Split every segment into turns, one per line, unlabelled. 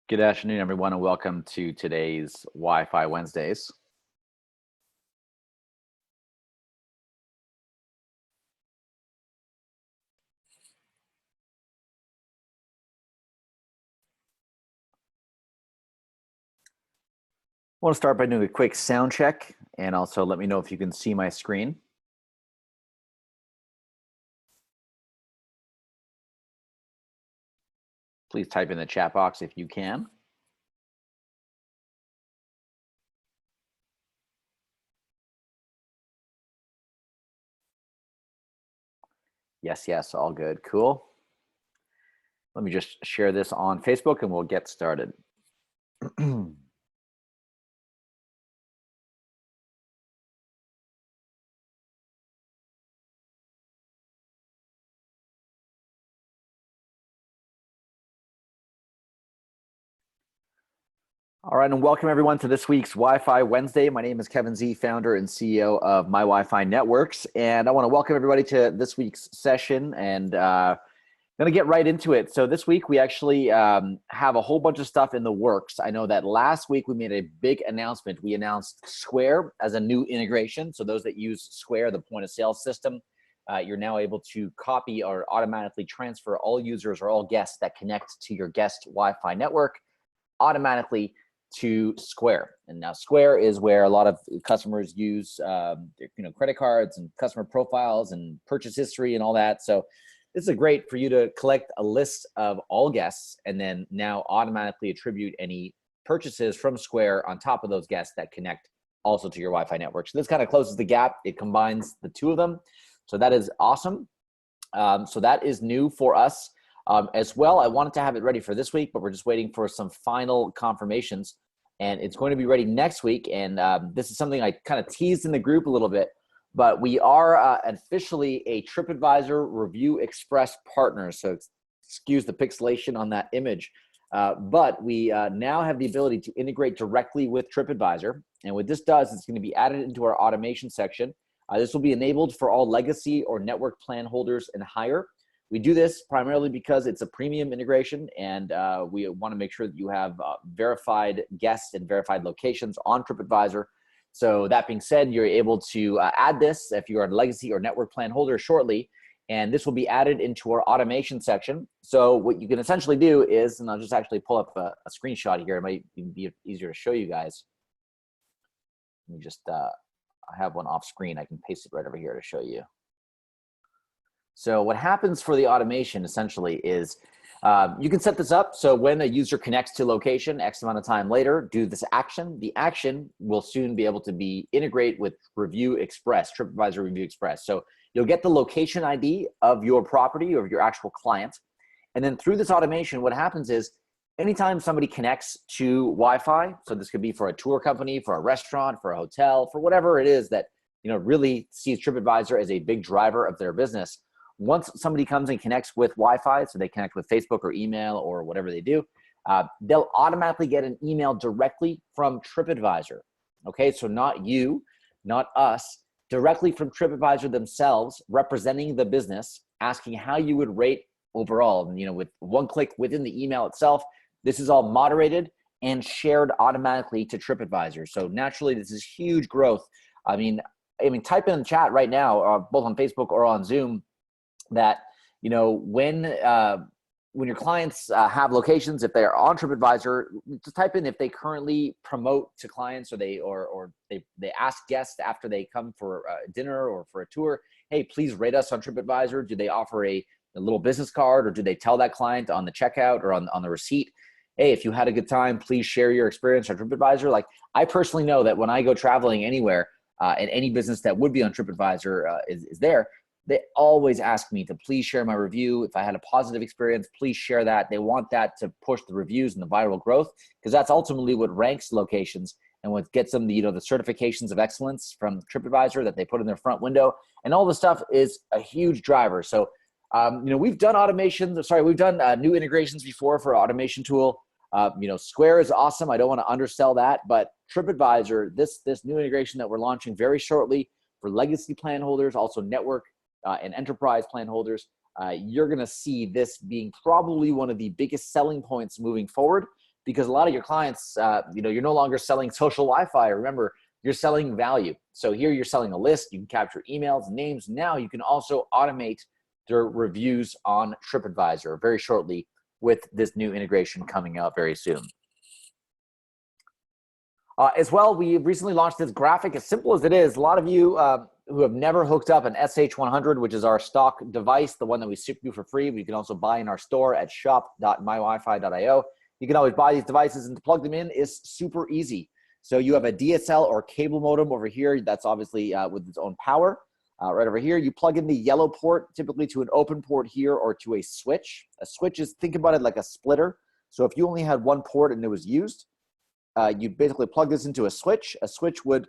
Good afternoon, everyone, and welcome to today's Wi-Fi Wednesdays. I want to start by doing a quick sound check, and also let me know if you can see my screen. Please type in the chat box if you can. Yes, all good. Cool. Let me just share this on Facebook and we'll get started. All right, and welcome everyone to this week's Wi-Fi Wednesday. My name is Kevin Z, founder and CEO of My Wi-Fi Networks, and I want to welcome everybody to this week's session, and I'm going to get right into it. So this week we actually have a whole bunch of stuff in the works. I know that last week we made a big announcement. We announced Square as a new integration. So those that use Square, the point of sale system, you're now able to copy or automatically transfer all users or all guests that connect to your guest Wi-Fi network automatically to Square. And now Square is where a lot of customers use credit cards and customer profiles and purchase history and all that. So this is great for you to collect a list of all guests and then now automatically attribute any purchases from Square on top of those guests that connect also to your Wi-Fi network. So this kind of closes the gap. It combines the two of them. So that is awesome. So that is new for us. As well, I wanted to have it ready for this week, but we're just waiting for some final confirmations. And it's going to be ready next week. And this is something I kind of teased in the group a little bit, but we are officially a Tripadvisor Review Express partner. So excuse the pixelation on that image. But we now have the ability to integrate directly with Tripadvisor. And what this does, it's going to be added into our automation section. This will be enabled for all legacy or network plan holders and higher. We do this primarily because it's a premium integration, and we want to make sure that you have verified guests and verified locations on Tripadvisor. So that being said, you're able to add this if you're a legacy or network plan holder shortly, and this will be added into our automation section. So what you can essentially do is, and I'll just actually pull up a screenshot here. It might be easier to show you guys. Let me just, I have one off screen. I can paste it right over here to show you. So what happens for the automation essentially is you can set this up so when a user connects to location X amount of time later, do this action. The action will soon be able to be integrate with Review Express, Tripadvisor Review Express. So you'll get the location ID of your property or your actual client. And then through this automation, what happens is anytime somebody connects to Wi-Fi, so this could be for a tour company, for a restaurant, for a hotel, for whatever it is that really sees Tripadvisor as a big driver of their business. Once somebody comes and connects with Wi-Fi, so they connect with Facebook or email or whatever they do, they'll automatically get an email directly from Tripadvisor. Okay, so not you, not us, directly from Tripadvisor themselves, representing the business, asking how you would rate overall. And, with one click within the email itself, this is all moderated and shared automatically to Tripadvisor. So naturally, this is huge growth. I mean, type in the chat right now, both on Facebook or on Zoom, that when your clients have locations, if they are on Tripadvisor, just type in if they currently promote to clients or they ask guests after they come for dinner or for a tour, hey, please rate us on Tripadvisor. Do they offer a little business card, or do they tell that client on the checkout or on the receipt, hey, if you had a good time, please share your experience on Tripadvisor? Like, I personally know that when I go traveling anywhere and any business that would be on Tripadvisor is there, they always ask me to please share my review. If I had a positive experience, please share that. They want that to push the reviews and the viral growth, because that's ultimately what ranks locations and what gets them the certifications of excellence from Tripadvisor that they put in their front window. And all this stuff is a huge driver. So, we've done we've done new integrations before for automation tool. Square is awesome. I don't want to undersell that, but Tripadvisor, this new integration that we're launching very shortly for legacy plan holders, also network and enterprise plan holders, you're going to see this being probably one of the biggest selling points moving forward, because a lot of your clients, you're no longer selling social Wi-Fi. Remember, you're selling value. So here you're selling a list. You can capture emails, names. Now you can also automate their reviews on Tripadvisor very shortly with this new integration coming out very soon. As well, we recently launched this graphic. As simple as it is, a lot of you who have never hooked up an SH100, which is our stock device, the one that we ship you for free, we can also buy in our store at shop.mywifi.io. You can always buy these devices, and to plug them in is super easy. So you have a DSL or cable modem over here. That's obviously with its own power. Right over here, you plug in the yellow port, typically to an open port here or to a switch. A switch is, think about it like a splitter. So if you only had one port and it was used, you'd basically plug this into a switch. A switch would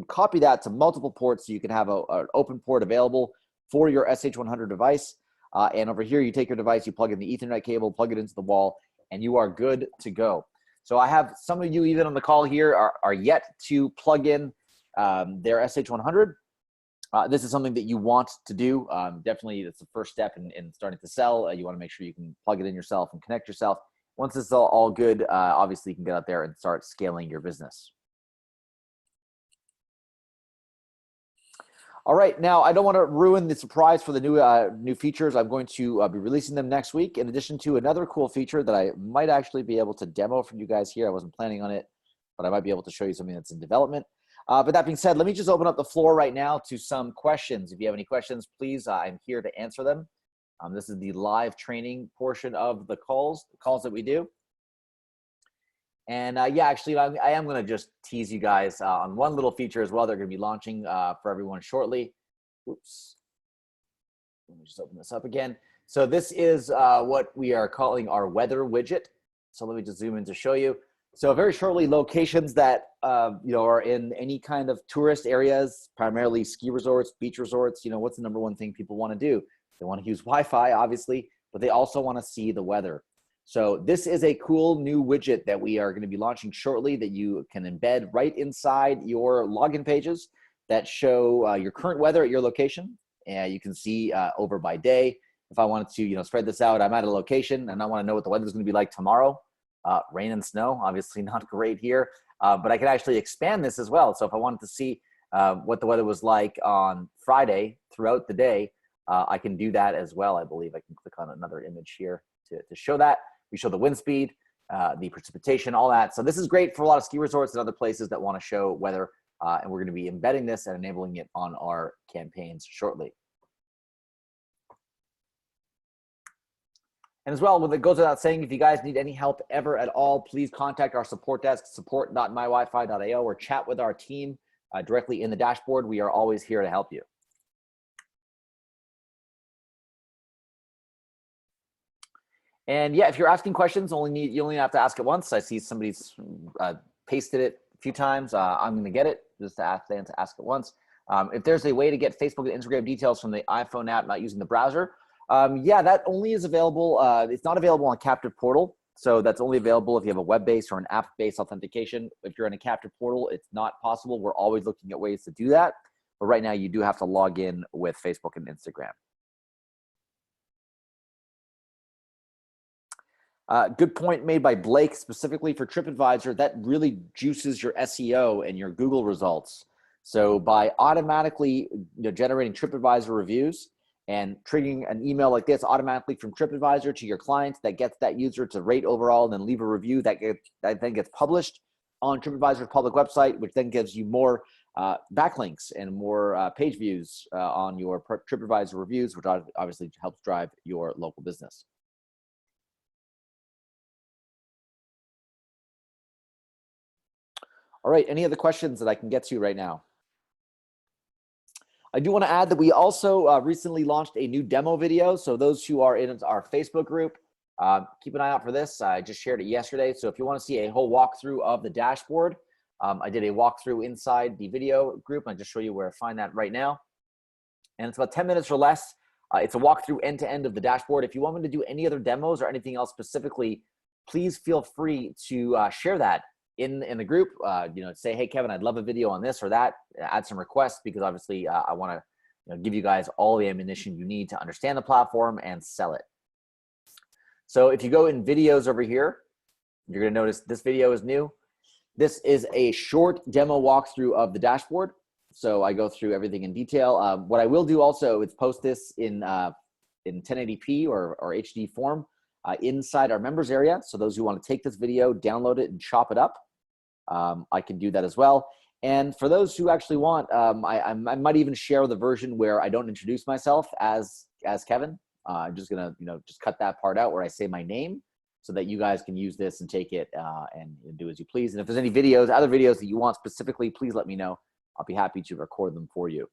copy that to multiple ports, so you can have an open port available for your SH100 device. And over here, you take your device, you plug in the Ethernet cable, plug it into the wall, and you are good to go. So I have some of you even on the call here are yet to plug in their SH100. This is something that you want to do. Definitely, it's the first step in starting to sell. You want to make sure you can plug it in yourself and connect yourself. Once it's all good, obviously you can get out there and start scaling your business. All right, now I don't want to ruin the surprise for the new features. I'm going to be releasing them next week, in addition to another cool feature that I might actually be able to demo for you guys here. I wasn't planning on it, but I might be able to show you something that's in development. But that being said, let me just open up the floor right now to some questions. If you have any questions, please, I'm here to answer them. This is the live training portion of the calls that we do. And yeah, actually, I am going to just tease you guys on one little feature as well. They're going to be launching for everyone shortly. Oops. Let me just open this up again. So this is what we are calling our weather widget. So let me just zoom in to show you. So very shortly, locations that are in any kind of tourist areas, primarily ski resorts, beach resorts. What's the number one thing people want to do? They want to use Wi-Fi, obviously, but they also want to see the weather. So this is a cool new widget that we are going to be launching shortly that you can embed right inside your login pages that show your current weather at your location. And you can see over by day. If I wanted to, spread this out, I'm at a location and I want to know what the weather is going to be like tomorrow. Rain and snow, obviously not great here, but I can actually expand this as well. So if I wanted to see what the weather was like on Friday throughout the day, I can do that as well. I believe I can click on another image here to show that. We show the wind speed, the precipitation, all that. So this is great for a lot of ski resorts and other places that want to show weather, and we're going to be embedding this and enabling it on our campaigns shortly. And as well, it goes without saying, if you guys need any help ever at all, please contact our support desk, support.mywifi.io, or chat with our team directly in the dashboard. We are always here to help you. And yeah, if you're asking questions, you only have to ask it once. I see somebody's pasted it a few times. I'm going to get it just to ask them to ask it once. If there's a way to get Facebook and Instagram details from the iPhone app, not using the browser, yeah, that only is available. It's not available on Captive Portal. So that's only available if you have a web-based or an app-based authentication. If you're in a Captive Portal, it's not possible. We're always looking at ways to do that. But right now, you do have to log in with Facebook and Instagram. Good point made by Blake, specifically for Tripadvisor. That really juices your SEO and your Google results. So by automatically generating Tripadvisor reviews and triggering an email like this automatically from Tripadvisor to your client that gets that user to rate overall and then leave a review that then gets published on Tripadvisor's public website, which then gives you more backlinks and more page views on your Tripadvisor reviews, which obviously helps drive your local business. All right, any other questions that I can get to right now? I do want to add that we also recently launched a new demo video. So those who are in our Facebook group, keep an eye out for this. I just shared it yesterday. So if you want to see a whole walkthrough of the dashboard, I did a walkthrough inside the video group. I'll just show you where to find that right now. And it's about 10 minutes or less. It's a walkthrough end to end of the dashboard. If you want me to do any other demos or anything else specifically, please feel free to share that in the group. Say, hey, Kevin, I'd love a video on this or that. Add some requests, because obviously I want to give you guys all the ammunition you need to understand the platform and sell it. So if you go in videos over here, You're going to notice this video is new. This is a short demo walkthrough of the dashboard. So I go through everything in detail. What I will do also is post this in 1080p or HD form inside our members area. So those who want to take this video, download it and chop it up, I can do that as well. And for those who actually want, I might even share the version where I don't introduce myself as Kevin. I'm just gonna just cut that part out where I say my name, so that you guys can use this and take it and do as you please. And if there's any videos, other videos that you want specifically, please let me know. I'll be happy to record them for you.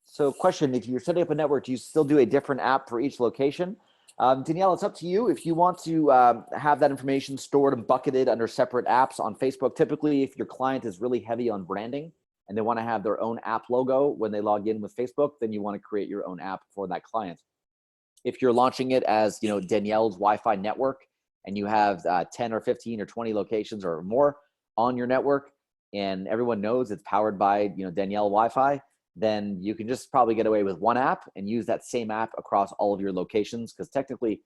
So question, if you're setting up a network, do you still do a different app for each location? Danielle, it's up to you. If you want to have that information stored and bucketed under separate apps on Facebook, typically if your client is really heavy on branding and they want to have their own app logo when they log in with Facebook, then you want to create your own app for that client. If you're launching it as Danielle's Wi-Fi network and you have 10 or 15 or 20 locations or more on your network and everyone knows it's powered by Danielle Wi-Fi, then you can just probably get away with one app and use that same app across all of your locations. Because technically,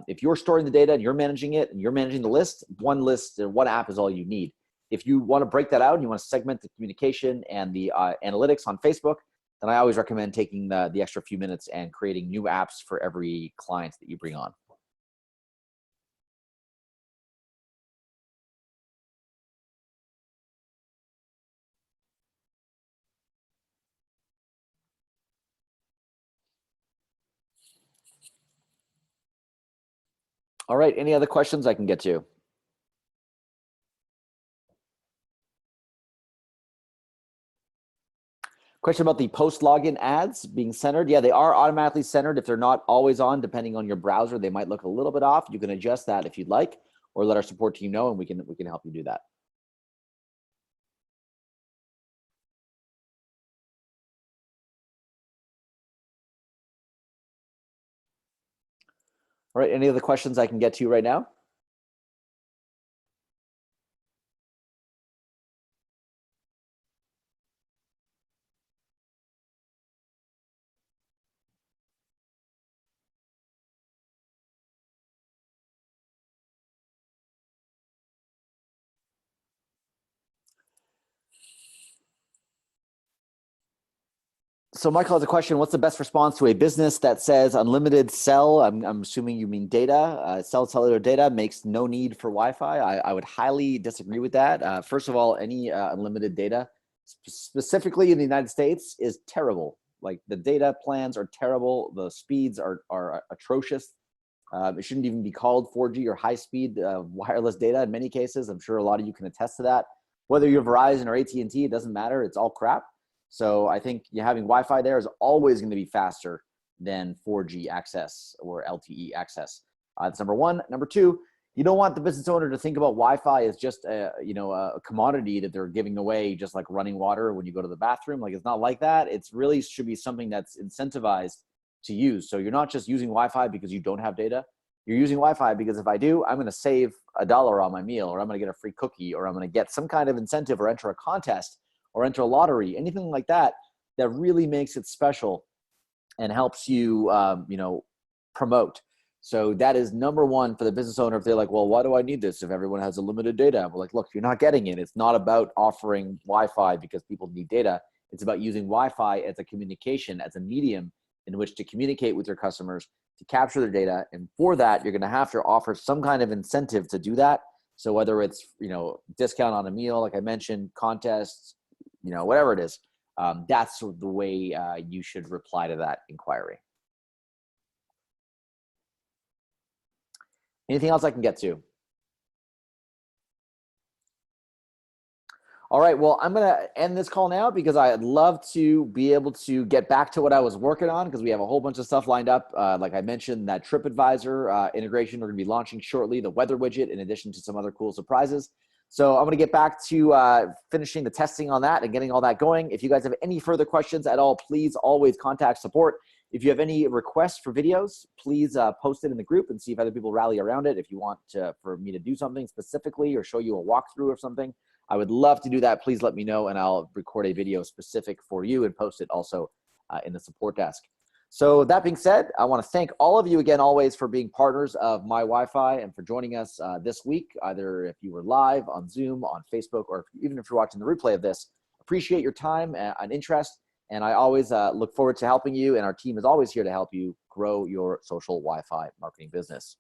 if you're storing the data and you're managing it and you're managing the list, one app is all you need. If you want to break that out and you want to segment the communication and the analytics on Facebook, then I always recommend taking the extra few minutes and creating new apps for every client that you bring on. All right, any other questions I can get to? Question about the post login ads being centered. Yeah, they are automatically centered. If they're not always on, depending on your browser, they might look a little bit off. You can adjust that if you'd like, or let our support team know and we can help you do that. All right, any other questions I can get to right now? So Michael has a question. What's the best response to a business that says unlimited cell? I'm assuming you mean data. Cell cellular data makes no need for Wi-Fi. I would highly disagree with that. First of all, any unlimited data, specifically in the United States, is terrible. Like the data plans are terrible. The speeds are atrocious. It shouldn't even be called 4G or high-speed wireless data in many cases. I'm sure a lot of you can attest to that. Whether you're Verizon or AT&T, it doesn't matter. It's all crap. So I think having Wi-Fi there is always going to be faster than 4G access or LTE access. That's number one. Number two, you don't want the business owner to think about Wi-Fi as just a commodity that they're giving away, just like running water when you go to the bathroom. Like, it's not like that. It's really should be something that's incentivized to use. So you're not just using Wi-Fi because you don't have data. You're using Wi-Fi because if I do, I'm going to save $1 on my meal, or I'm going to get a free cookie, or I'm going to get some kind of incentive or enter a contest or enter a lottery, anything like that, that really makes it special and helps you, promote. So that is number one for the business owner. If they're like, well, why do I need this if everyone has a limited data? We're like, look, you're not getting it. It's not about offering Wi-Fi because people need data. It's about using Wi-Fi as a communication, as a medium in which to communicate with your customers, to capture their data. And for that, you're going to have to offer some kind of incentive to do that. So whether it's, discount on a meal, like I mentioned, contests, whatever it is, that's the way you should reply to that inquiry. Anything else I can get to? All right, well, I'm going to end this call now because I'd love to be able to get back to what I was working on, because we have a whole bunch of stuff lined up. Like I mentioned, that Tripadvisor integration we're going to be launching shortly, the weather widget, in addition to some other cool surprises. So I'm going to get back to finishing the testing on that and getting all that going. If you guys have any further questions at all, please always contact support. If you have any requests for videos, please post it in the group and see if other people rally around it. If you want for me to do something specifically or show you a walkthrough of something, I would love to do that. Please let me know, and I'll record a video specific for you and post it also in the support desk. So that being said, I want to thank all of you again always for being partners of My Wi-Fi and for joining us this week, either if you were live on Zoom, on Facebook, or even if you're watching the replay of this. Appreciate your time and interest, and I always look forward to helping you, and our team is always here to help you grow your social Wi-Fi marketing business.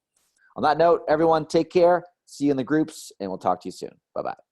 On that note, everyone, take care. See you in the groups, and we'll talk to you soon. Bye-bye.